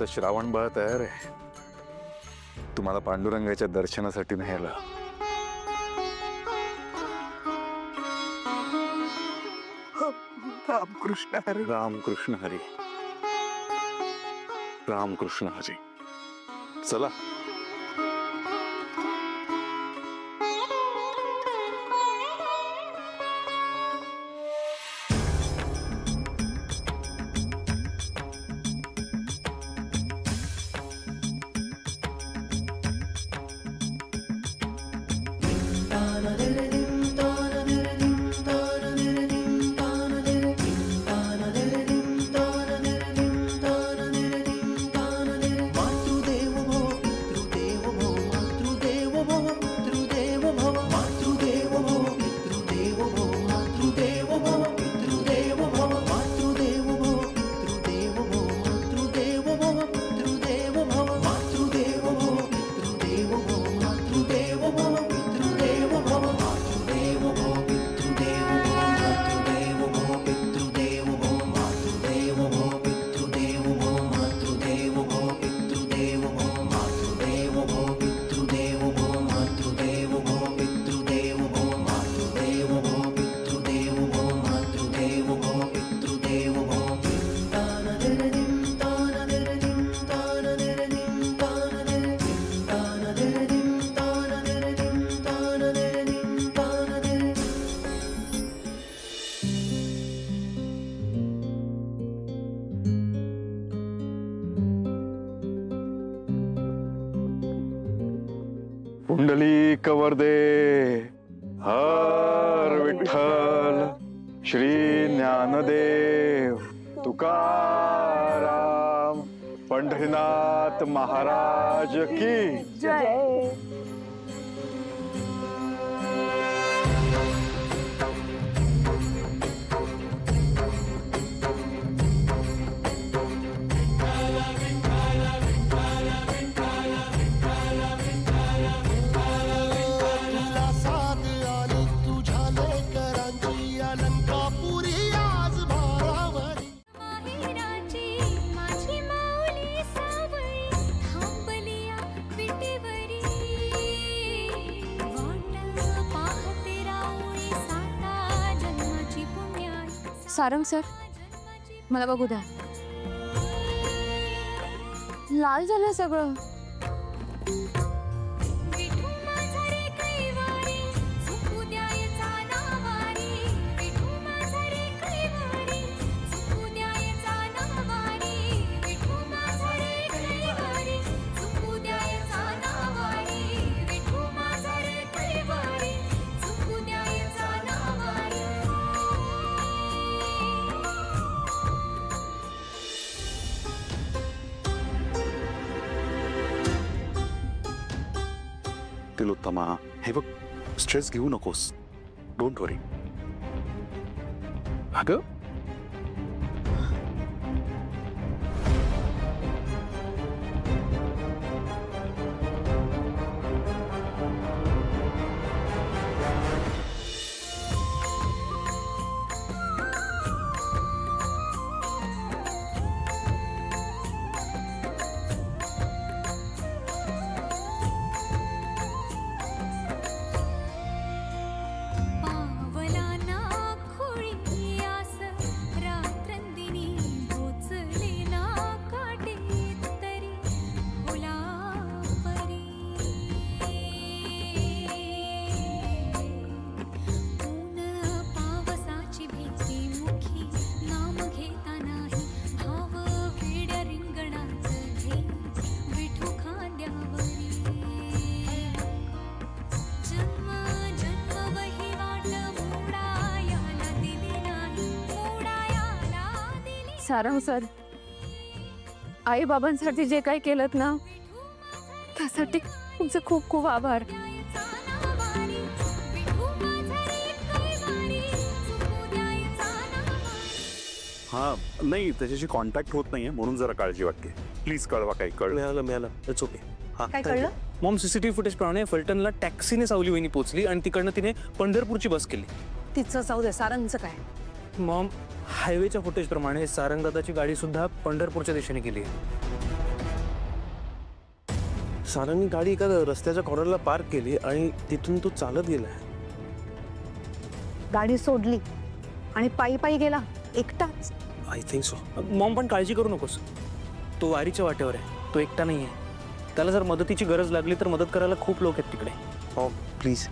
आता श्रावण बाळ तयार आहे तुम्हाला पांडुरंगाच्या दर्शनासाठी न्यायला। रामकृष्ण हरी। रामकृष्ण हरी। रामकृष्ण हरी। चला पुंडलिक वरदे हर विठ्ठल श्री ज्ञानदेव तुकाराम पंढरीनाथ महाराज की जय। सारंग सर मला बघू द्या लाल झालं सगळं। तिलोत्तमा हे बघ स्ट्रेस घेऊ नकोस डोंट वरी। अगं सारंग सर आई बाबांसाठी जे काही केलत ना त्यासाठी तुमचे खूप खूप आभार। हाँ नाही त्याच्याशी कॉन्टॅक्ट होत नाहीये म्हणून जरा काळजी वाटते प्लीज कळवा काही कळलं मिळालं इट्स ओके। हाँ काय कळलं मॉम सीसीटीव्ही फुटेज प्रमाणे फलटणला टॅक्सीने सावली वहिनी पोहोचली आणि तिकडनं तिने पंढरपूरची बस केली। तिचं जाऊ दे सारंगचं काय मॉम हायवेच्या फुटेज प्रमाणे सारंग दादाची गाडी सुद्धा पंढरपूरच्या दिशेने गेली आहे। सारंगनी गाडी एका रस्त्याच्या कॉर्नरला पार्क केली आणि तिथून तो चालत गेलाय. गाडी सोडली आणि पायी पायी गेला एकटाच. I think so. मॉम पण काळजी करू नकोस. तो वारीच्या वाटेवर आहे, तो एकटा नाही आहे. त्याला जर मदतीची गरज लागली तर मदत करायला खूप लोक आहेत तिकडे. हो प्लीज.